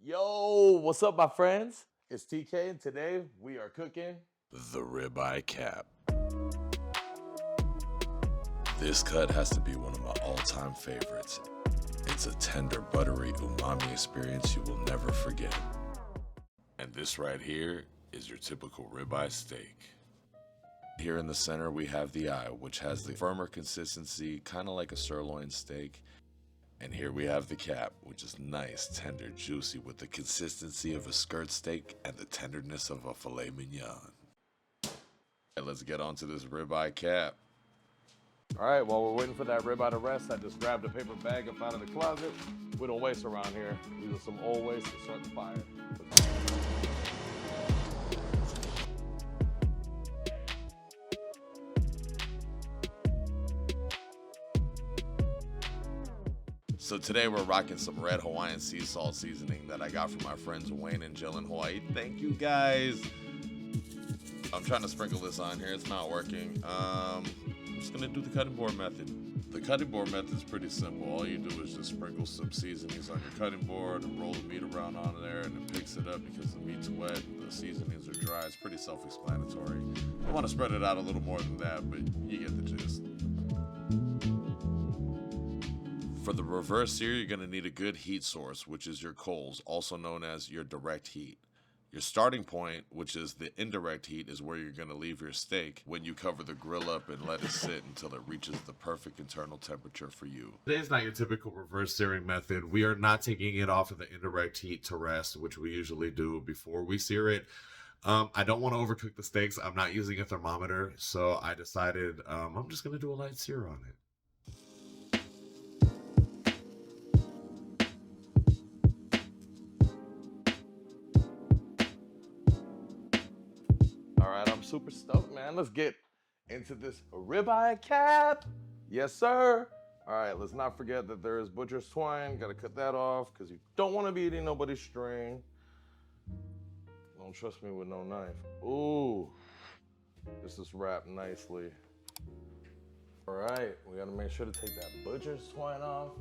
Yo, what's up, my friends? It's TK, and today we are cooking the Ribeye Cap. This cut has to be one of my all-time favorites. It's a tender, buttery umami experience you will never forget. And this right here is your typical ribeye steak. Here in the center, we have the eye, which has the firmer consistency, kind of like a sirloin steak. And here we have the cap, which is nice, tender, juicy, with the consistency of a skirt steak and the tenderness of a filet mignon. And let's get on to this ribeye cap. All right, while we're waiting for that ribeye to rest, I just grabbed a paper bag up out of the closet. We don't waste around here. These are some old waste to start the fire. So today we're rocking some red Hawaiian sea salt seasoning that I got from my friends Wayne and Jill in Hawaii. Thank you guys. I'm trying to sprinkle this on here. It's not working. I'm just gonna do the cutting board method. The cutting board method is pretty simple. All you do is just sprinkle some seasonings on your cutting board and roll the meat around on there, and it picks it up because the meat's wet and the seasonings are dry. It's pretty self-explanatory. I want to spread it out a little more than that, but you get the gist. For the reverse sear, you're going to need a good heat source, which is your coals, also known as your direct heat. Your starting point, which is the indirect heat, is where you're going to leave your steak when you cover the grill up and let it sit until it reaches the perfect internal temperature for you. Today's not your typical reverse searing method. We are not taking it off of the indirect heat to rest, which we usually do before we sear it. I don't want to overcook the steaks. I'm not using a thermometer, so I decided I'm just going to do a light sear on it. Super stoked, man. Let's get into this ribeye cap. Yes, sir. All right, let's not forget that there is butcher's twine. Gotta cut that off because you don't want to be eating nobody's string. Don't trust me with no knife. Ooh, this is wrapped nicely. All right, we gotta make sure to take that butcher's twine off.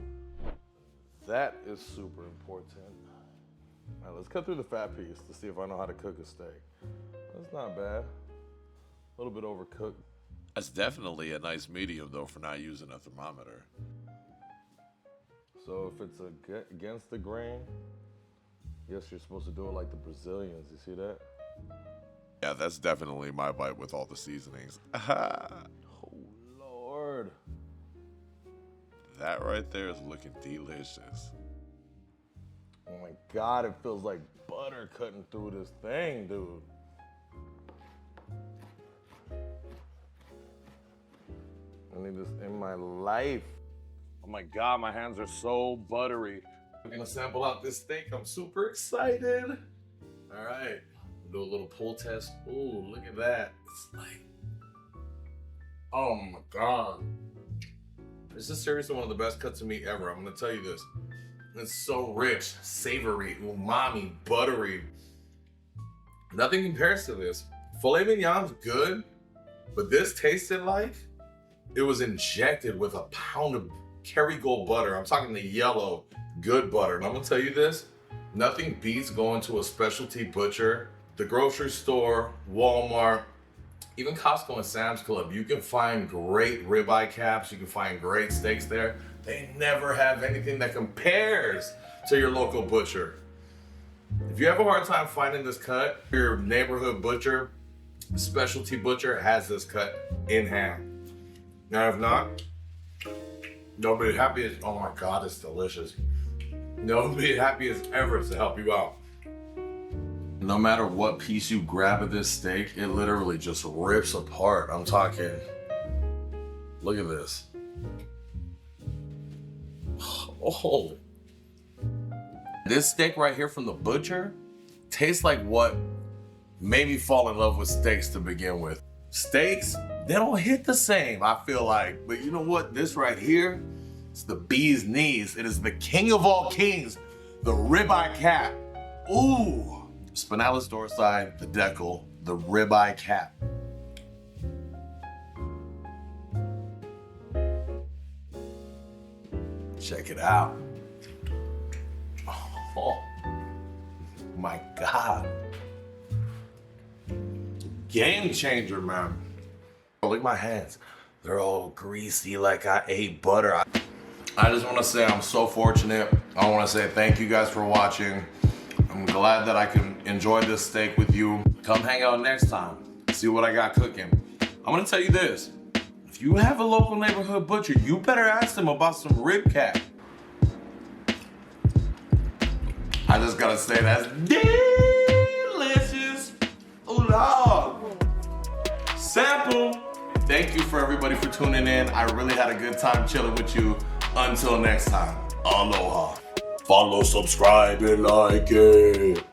That is super important. All right, let's cut through the fat piece to see if I know how to cook a steak. That's not bad. A little bit overcooked. That's definitely a nice medium though for not using a thermometer. So if it's against the grain, yes, you're supposed to do it like the Brazilians. You see that? Yeah, that's definitely my bite with all the seasonings. Oh Lord. That right there is looking delicious. Oh my God, it feels like butter cutting through this thing, dude. I need this in my life. Oh my God, my hands are so buttery. I'm gonna sample out this steak. I'm super excited. All right, do a little pull test. Ooh, look at that. It's like, oh my God. This is seriously one of the best cuts of meat ever. I'm gonna tell you this. It's so rich, savory, umami, buttery. Nothing compares to this. Filet mignon's good, but this tasted like it was injected with a pound of Kerrygold butter. I'm talking the yellow, good butter. And I'm gonna tell you this, nothing beats going to a specialty butcher, the grocery store, Walmart, even Costco and Sam's Club. You can find great ribeye caps. You can find great steaks there. They never have anything that compares to your local butcher. If you have a hard time finding this cut, your neighborhood butcher, specialty butcher has this cut in hand. Now, if not, nobody happy as, oh my God, it's delicious. Nobody happy as ever to help you out. No matter what piece you grab of this steak, it literally just rips apart. I'm talking, look at this. Oh, this steak right here from the butcher tastes like what made me fall in love with steaks to begin with. Steaks, they don't hit the same, I feel like. But you know what? This right here, it's the bee's knees. It is the king of all kings, the ribeye cap. Ooh, Spinalis Dorsi, the Deckle, the ribeye cap. Check it out. Oh, My God. Game changer, man. Look at my hands. They're all greasy like I ate butter. I just want to say I'm so fortunate. I want to say thank you guys for watching. I'm glad that I can enjoy this steak with you. Come hang out next time. See what I got cooking. I'm going to tell you this. If you have a local neighborhood butcher, you better ask them about some Ribeye Cap. I just got to say that's delicious. Oh, Lord. Sample. Thank you for everybody for tuning in. I really had a good time chilling with you. Until next time, aloha. Follow, subscribe, and like it.